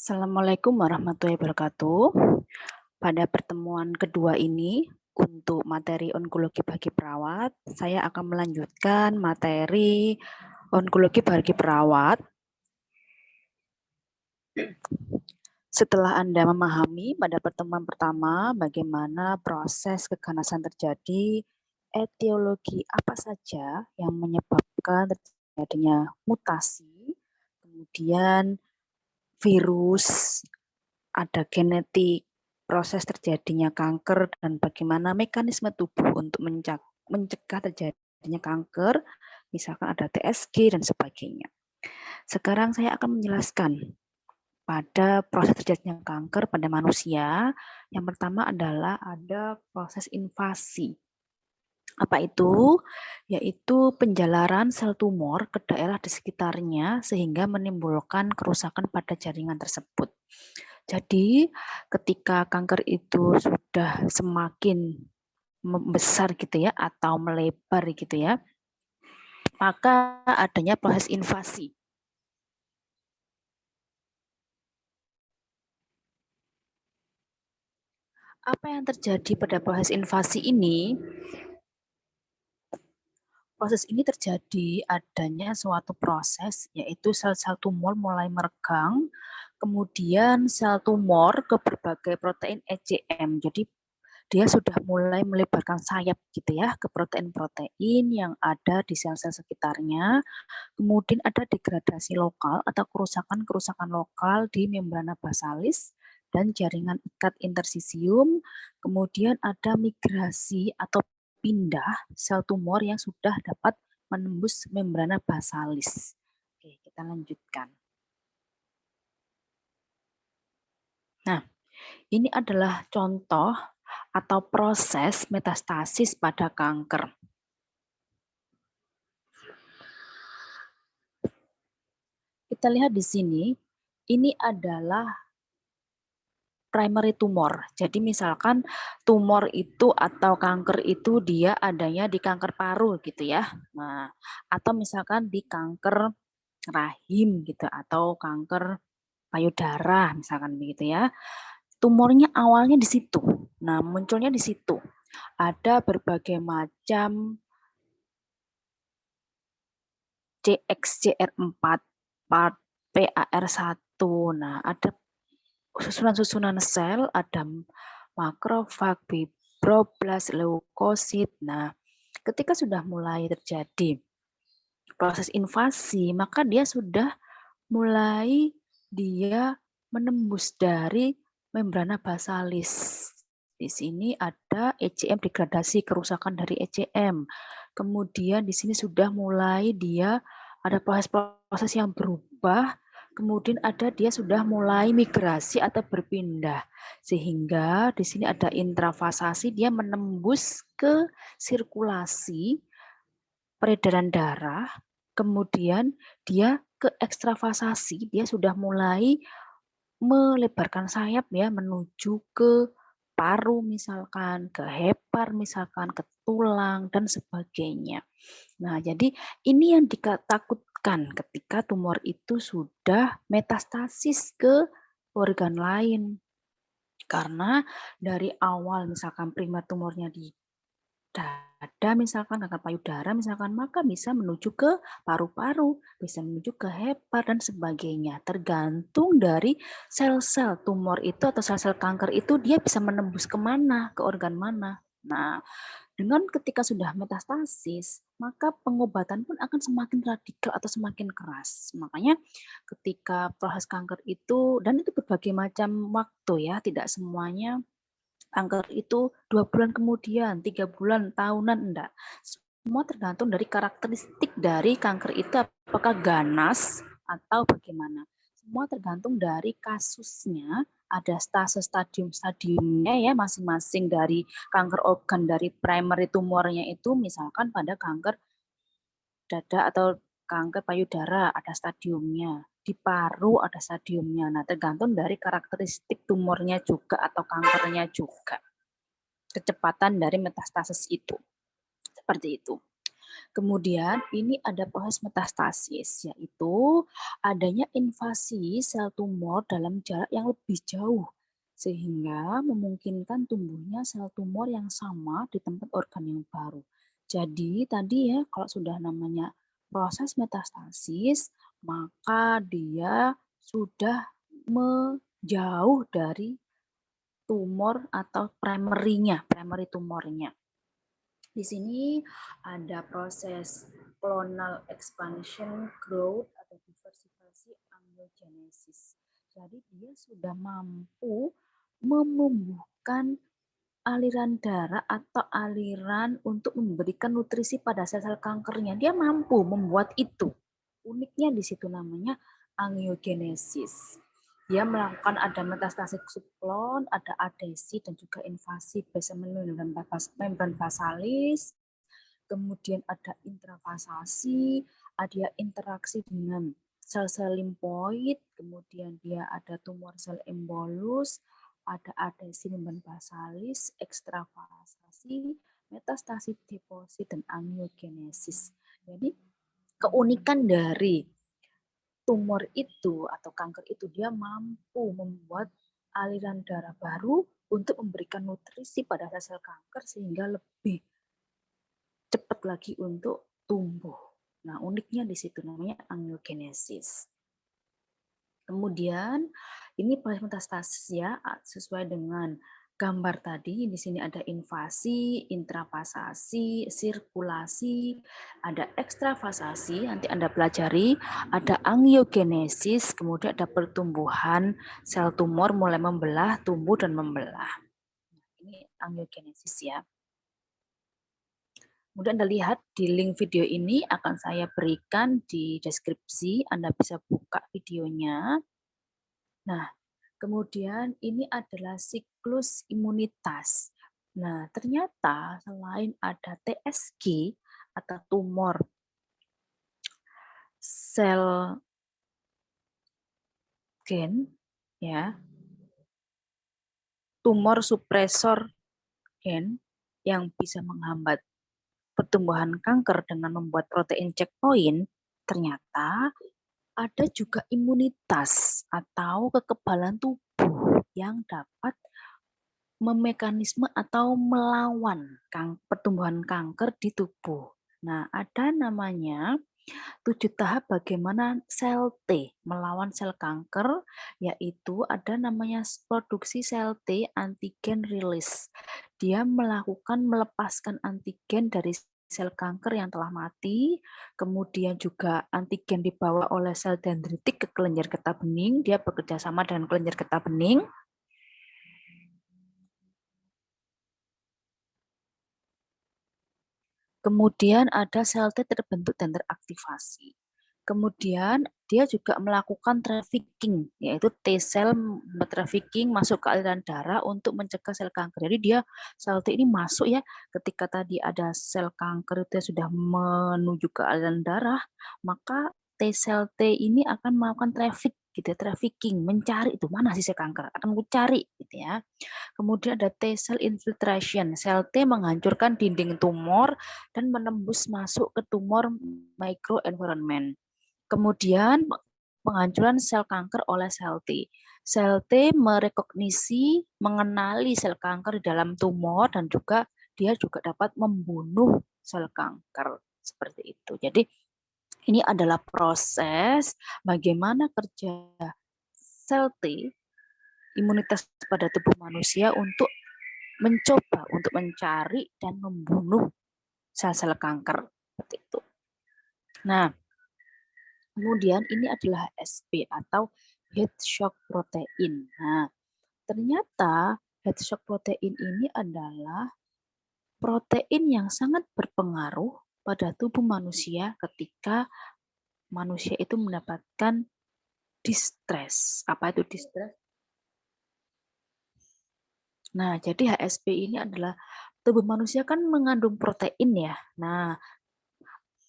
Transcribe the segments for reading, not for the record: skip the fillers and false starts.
Assalamualaikum warahmatullahi wabarakatuh. Pada pertemuan kedua ini, untuk materi onkologi bagi perawat, saya akan melanjutkan materi onkologi bagi perawat. Setelah Anda memahami pada pertemuan pertama bagaimana proses keganasan terjadi, etiologi apa saja yang menyebabkan terjadinya mutasi, kemudian virus, ada genetik, proses terjadinya kanker, dan bagaimana mekanisme tubuh untuk mencegah terjadinya kanker, misalkan ada TSG dan sebagainya. Sekarang saya akan menjelaskan pada proses terjadinya kanker pada manusia. Yang pertama adalah ada proses invasi. Apa itu? Yaitu penjalaran sel tumor ke daerah di sekitarnya sehingga menimbulkan kerusakan pada jaringan tersebut. Jadi ketika kanker itu sudah semakin membesar gitu ya atau melebar gitu ya, maka adanya proses invasi. Apa yang terjadi pada proses invasi ini? Proses ini terjadi adanya suatu proses, yaitu sel-sel tumor mulai meregang, kemudian sel tumor ke berbagai protein ECM. Jadi dia sudah mulai melebarkan sayap gitu ya ke protein-protein yang ada di sel-sel sekitarnya. Kemudian ada degradasi lokal atau kerusakan-kerusakan lokal di membrana basalis dan jaringan ikat intersisium. Kemudian ada migrasi atau pindah sel tumor yang sudah dapat menembus membrana basalis. Oke, kita lanjutkan. Nah, ini adalah contoh atau proses metastasis pada kanker. Kita lihat di sini, ini adalah primary tumor. Jadi misalkan tumor itu atau kanker itu dia adanya di kanker paru gitu ya. Nah, atau misalkan di kanker rahim gitu atau kanker payudara misalkan begitu ya. Tumornya awalnya di situ. Nah, munculnya di situ. Ada berbagai macam CXCR4, PAR1. Nah, ada susunan-susunan sel, ada makrofag, fibroblast, leukosit. Nah, ketika sudah mulai terjadi proses invasi, maka dia sudah mulai menembus dari membrana basalis. Di sini ada ECM degradasi, kerusakan dari ECM. Kemudian di sini sudah mulai dia ada proses-proses yang berubah. Kemudian dia sudah mulai migrasi atau berpindah. Sehingga di sini ada intravasasi, dia menembus ke sirkulasi peredaran darah. Kemudian dia ke ekstravasasi, dia sudah mulai melebarkan sayap ya menuju ke paru misalkan, ke hepar misalkan, ke tulang dan sebagainya. Nah, jadi ini yang ditakutkan ketika tumor itu sudah metastasis ke organ lain. Karena dari awal misalkan primer tumornya di dada misalkan, kanker payudara misalkan, maka bisa menuju ke paru-paru, bisa menuju ke hepar dan sebagainya. Tergantung dari sel-sel tumor itu atau sel-sel kanker itu dia bisa menembus kemana, ke organ mana. Nah, dengan ketika sudah metastasis, maka pengobatan pun akan semakin radikal atau semakin keras. Makanya ketika proses kanker itu, dan itu berbagai macam waktu ya, tidak semuanya kanker itu 2 bulan kemudian, 3 bulan, tahunan, enggak. Semua tergantung dari karakteristik dari kanker itu apakah ganas atau bagaimana. Semua tergantung dari kasusnya, ada stadium-stadiumnya ya masing-masing dari kanker organ dari primary tumornya itu misalkan pada kanker dada atau kanker payudara ada stadiumnya, di paru ada stadiumnya. Nah, tergantung dari karakteristik tumornya juga atau kankernya juga. Kecepatan dari metastasis itu. Seperti itu. Kemudian ini ada proses metastasis, yaitu adanya invasi sel tumor dalam jarak yang lebih jauh, sehingga memungkinkan tumbuhnya sel tumor yang sama di tempat organ yang baru. Jadi tadi ya, kalau sudah namanya proses metastasis, maka dia sudah menjauh dari tumor atau primary tumornya. Di sini ada proses clonal expansion, growth, atau diversifikasi angiogenesis. Jadi dia sudah mampu menumbuhkan aliran darah atau aliran untuk memberikan nutrisi pada sel-sel kankernya. Dia mampu membuat itu. Uniknya di situ namanya angiogenesis. Dia melakukan ada metastasis subklon, ada adesi dan juga invasi basement membran basalis. Kemudian ada intravasasi, ada interaksi dengan sel-sel limfoid, kemudian dia ada tumor sel embolus, ada adesi membran basalis, ekstravasasi, metastasis deposit, dan angiogenesis. Jadi keunikan dari tumor itu atau kanker itu dia mampu membuat aliran darah baru untuk memberikan nutrisi pada sel-sel kanker sehingga lebih cepat lagi untuk tumbuh. Nah, uniknya di situ namanya angiogenesis. Kemudian ini proses metastasis ya, sesuai dengan gambar tadi. Di sini ada invasi, intravasasi, sirkulasi, ada ekstravasasi, nanti Anda pelajari, ada angiogenesis, kemudian ada pertumbuhan sel tumor mulai membelah, tumbuh dan membelah. Ini angiogenesis ya. Kemudian Anda lihat di link video ini akan saya berikan di deskripsi, Anda bisa buka videonya. Nah, kemudian ini adalah siklus imunitas. Nah, ternyata selain ada TSG atau tumor sel gen, ya, tumor supresor gen yang bisa menghambat pertumbuhan kanker dengan membuat protein checkpoint, ternyata ada juga imunitas atau kekebalan tubuh yang dapat memekanisme atau melawan pertumbuhan kanker di tubuh. Nah, ada namanya 7 tahap bagaimana sel T melawan sel kanker, yaitu ada namanya produksi sel T antigen release. Dia melepaskan antigen dari sel kanker yang telah mati, kemudian juga antigen dibawa oleh sel dendritik ke kelenjar getah bening, dia bekerja sama dengan kelenjar getah bening. Kemudian ada sel T terbentuk dan teraktivasi. Kemudian dia juga melakukan trafficking, yaitu T-sel trafficking masuk ke aliran darah untuk mencegah sel kanker. Jadi dia sel T ini masuk ya, ketika tadi ada sel kanker itu sudah menuju ke aliran darah, maka T-sel T ini akan melakukan trafficking, mencari itu mana sih sel kanker, akan mencari gitu ya. Kemudian ada T-cell infiltration. Sel T menghancurkan dinding tumor dan menembus masuk ke tumor microenvironment. Kemudian penghancuran sel kanker oleh sel T. Sel T merekognisi, mengenali sel kanker di dalam tumor dan juga dia juga dapat membunuh sel kanker seperti itu. Jadi ini adalah proses bagaimana kerja sel T, imunitas pada tubuh manusia untuk mencoba untuk mencari dan membunuh sel-sel kanker seperti itu. Nah, kemudian ini adalah HSP atau heat shock protein. Nah, ternyata heat shock protein ini adalah protein yang sangat berpengaruh pada tubuh manusia ketika manusia itu mendapatkan distress. Apa itu distress? Nah, jadi HSP ini adalah tubuh manusia kan mengandung protein ya. Nah,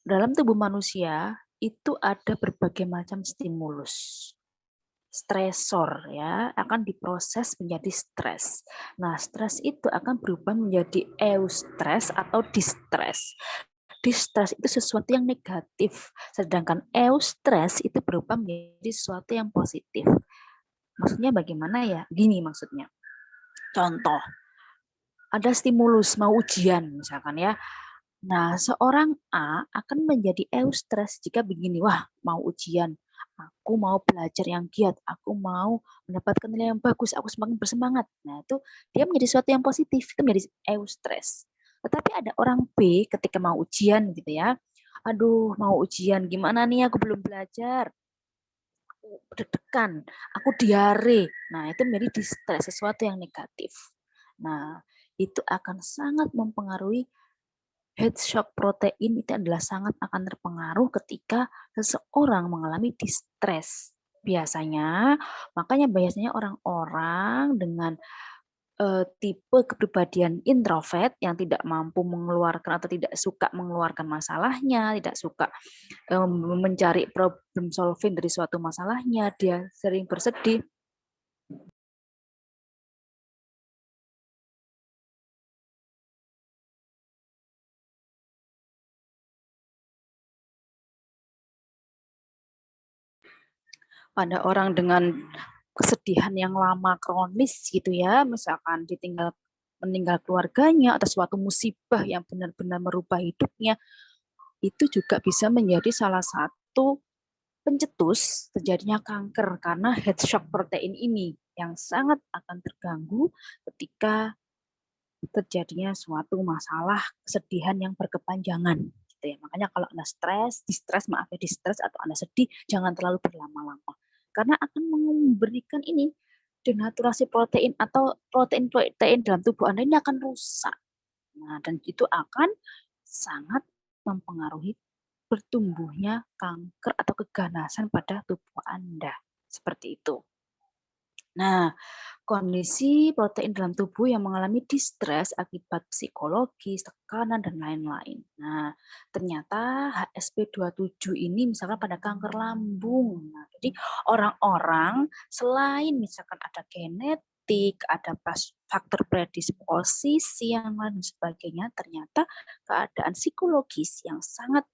dalam tubuh manusia itu ada berbagai macam stimulus. Stresor ya akan diproses menjadi stres. Nah, stres itu akan berubah menjadi eustress atau distress. Distress itu sesuatu yang negatif, sedangkan eustress itu berubah menjadi sesuatu yang positif. Maksudnya bagaimana ya? Gini maksudnya. Contoh, ada stimulus mau ujian misalkan ya. Nah, seorang A akan menjadi eustress jika begini, wah mau ujian, aku mau belajar yang giat, aku mau mendapatkan nilai yang bagus, aku semakin bersemangat. Nah, itu dia menjadi sesuatu yang positif, itu menjadi eustress. Tetapi ada orang B ketika mau ujian gitu ya, aduh mau ujian, gimana nih aku belum belajar, aku deg-degan, aku diare. Nah, itu menjadi distress, sesuatu yang negatif. Nah, itu akan sangat mempengaruhi heat shock protein itu adalah sangat akan terpengaruh ketika seseorang mengalami distress. Makanya biasanya orang-orang dengan tipe kepribadian introvert yang tidak mampu mengeluarkan atau tidak suka mengeluarkan masalahnya, tidak suka mencari problem solving dari suatu masalahnya, dia sering bersedih. Pada orang dengan kesedihan yang lama kronis gitu ya, misalkan meninggal keluarganya atau suatu musibah yang benar-benar merubah hidupnya, itu juga bisa menjadi salah satu pencetus terjadinya kanker karena heat shock protein ini yang sangat akan terganggu ketika terjadinya suatu masalah kesedihan yang berkepanjangan gitu ya. Makanya kalau Anda distress atau Anda sedih, jangan terlalu berlama-lama. Karena akan memberikan ini denaturasi protein atau protein-protein dalam tubuh Anda ini akan rusak. Nah, dan itu akan sangat mempengaruhi bertumbuhnya kanker atau keganasan pada tubuh Anda. Seperti itu. Nah, kondisi protein dalam tubuh yang mengalami distress akibat psikologis, tekanan, dan lain-lain. Nah, ternyata HSP27 ini misalkan pada kanker lambung. Nah, jadi orang-orang selain misalkan ada genetik, ada faktor predisposisi yang lain dan sebagainya, ternyata keadaan psikologis yang sangat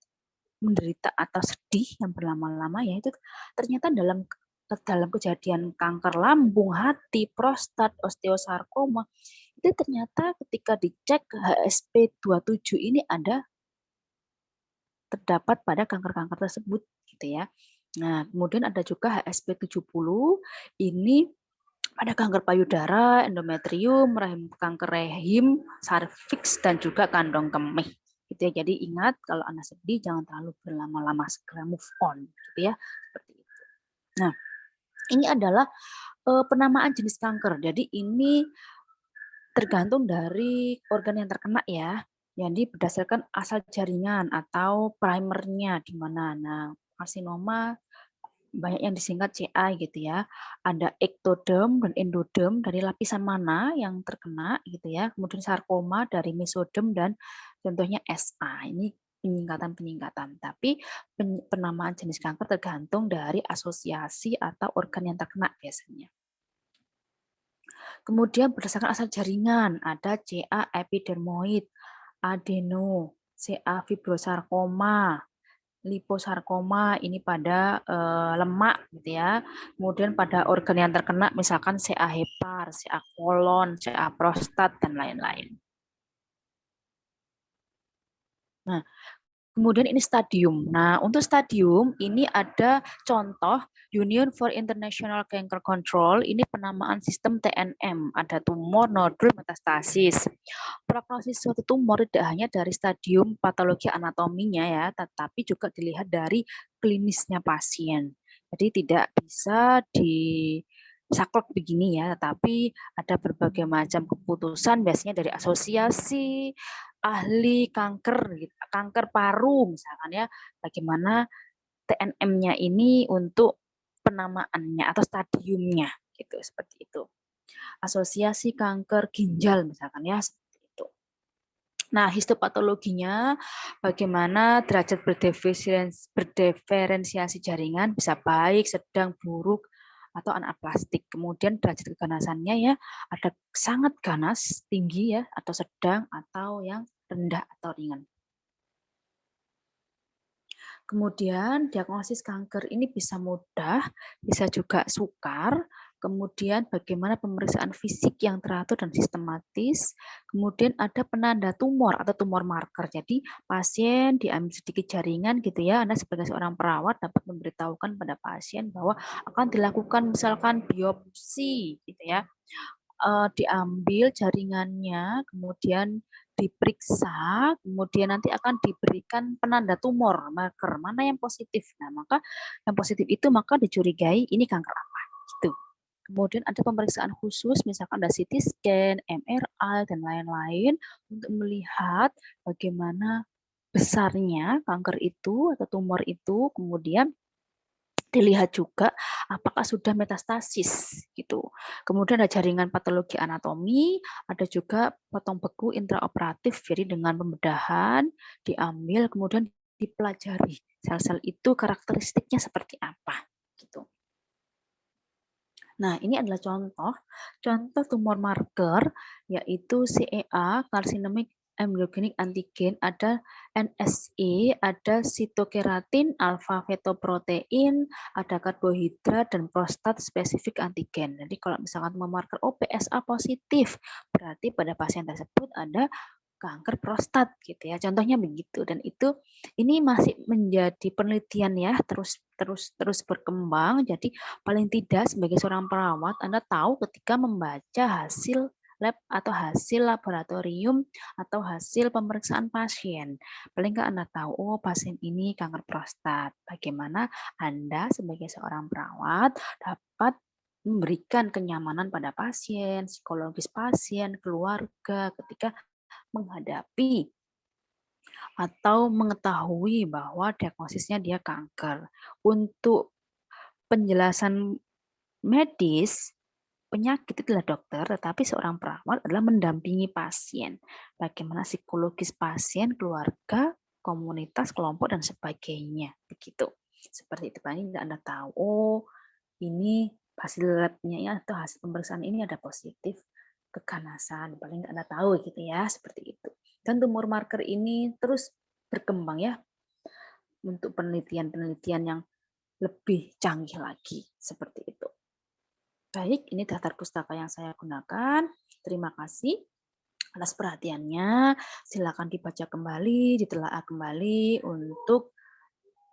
menderita atau sedih yang berlama-lama ya itu ternyata dalam kejadian kanker lambung, hati, prostat, osteosarkoma, itu ternyata ketika dicek HSP27 ini terdapat pada kanker-kanker tersebut gitu ya. Nah, kemudian ada juga HSP70 ini ada kanker payudara, endometrium, kanker rahim, serviks dan juga kandung kemih. Gitu ya. Jadi ingat kalau Anda sedih jangan terlalu berlama-lama, segera move on gitu ya. Seperti itu. Nah, ini adalah penamaan jenis kanker. Jadi ini tergantung dari organ yang terkena ya. Jadi berdasarkan asal jaringan atau primernya di mana. Nah, karsinoma banyak yang disingkat CA gitu ya. Ada ektoderm dan endoderm dari lapisan mana yang terkena gitu ya. Kemudian sarkoma dari mesoderm dan contohnya SA. Ini penyingkatan-penyingkatan. Tapi penamaan jenis kanker tergantung dari asosiasi atau organ yang terkena biasanya. Kemudian berdasarkan asal jaringan, ada CA epidermoid, adeno, CA fibrosarkoma, liposarkoma ini pada lemak gitu ya. Kemudian pada organ yang terkena misalkan CA hepar, CA kolon, CA prostat dan lain-lain. Nah, kemudian ini stadium. Nah, untuk stadium ini ada contoh Union for International Cancer Control, ini penamaan sistem TNM, ada tumor, nodul, metastasis. Prognosis suatu tumor tidak hanya dari stadium patologi anatominya ya, tetapi juga dilihat dari klinisnya pasien. Jadi tidak bisa saklek begini ya, tetapi ada berbagai macam keputusan biasanya dari asosiasi ahli kanker paru misalkan ya, bagaimana TNM-nya ini untuk penamaannya atau stadiumnya gitu, seperti itu. Asosiasi kanker ginjal misalkan ya, seperti itu. Nah, histopatologinya bagaimana derajat berdiferensiasi jaringan bisa baik, sedang, buruk, atau anaplastik. Kemudian derajat keganasannya ya ada sangat ganas, tinggi ya, atau sedang, atau yang rendah atau ringan. Kemudian diagnosis kanker ini bisa mudah, bisa juga sukar. Kemudian bagaimana pemeriksaan fisik yang teratur dan sistematis. Kemudian ada penanda tumor atau tumor marker. Jadi pasien diambil sedikit jaringan gitu ya. Anda sebagai seorang perawat dapat memberitahukan pada pasien bahwa akan dilakukan misalkan biopsi gitu ya. Diambil jaringannya, kemudian diperiksa, kemudian nanti akan diberikan penanda tumor, marker, mana yang positif. Nah, maka yang positif itu maka dicurigai ini kanker apa, gitu. Kemudian ada pemeriksaan khusus, misalkan ada CT scan, MRI, dan lain-lain untuk melihat bagaimana besarnya kanker itu atau tumor itu, kemudian dilihat juga apakah sudah metastasis gitu. Kemudian ada jaringan patologi anatomi, ada juga potong beku intraoperatif, jadi dengan pembedahan diambil kemudian dipelajari sel-sel itu karakteristiknya seperti apa gitu. Nah, ini adalah contoh tumor marker yaitu CEA, carcinomic embryogenic antigen, ada NSE, ada sitokeratin, alfa fetoprotein, ada karbohidrat dan prostat spesifik antigen. Jadi kalau misalkan tumor marker PSA positif, berarti pada pasien tersebut ada kanker prostat gitu ya. Contohnya begitu dan ini masih menjadi penelitian ya, terus berkembang. Jadi paling tidak sebagai seorang perawat Anda tahu ketika membaca hasil lab atau hasil laboratorium atau hasil pemeriksaan pasien. Paling nggak Anda tahu, oh pasien ini kanker prostat. Bagaimana Anda sebagai seorang perawat dapat memberikan kenyamanan pada pasien, psikologis pasien, keluarga ketika menghadapi atau mengetahui bahwa diagnosisnya dia kanker. Untuk penjelasan medis, penyakit itu adalah dokter, tetapi seorang perawat adalah mendampingi pasien. Bagaimana psikologis pasien, keluarga, komunitas, kelompok, dan sebagainya. Begitu. Seperti itu. Paling Anda tahu, oh ini hasil labnya ya, atau hasil pemeriksaan ini ada positif keganasan. Paling Anda tahu gitu ya, seperti itu. Dan tumor marker ini terus berkembang ya untuk penelitian-penelitian yang lebih canggih lagi seperti itu. Baik, ini daftar pustaka yang saya gunakan. Terima kasih atas perhatiannya. Silakan dibaca kembali, ditelaah kembali untuk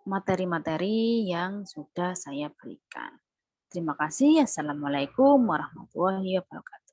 materi-materi yang sudah saya berikan. Terima kasih. Assalamualaikum warahmatullahi wabarakatuh.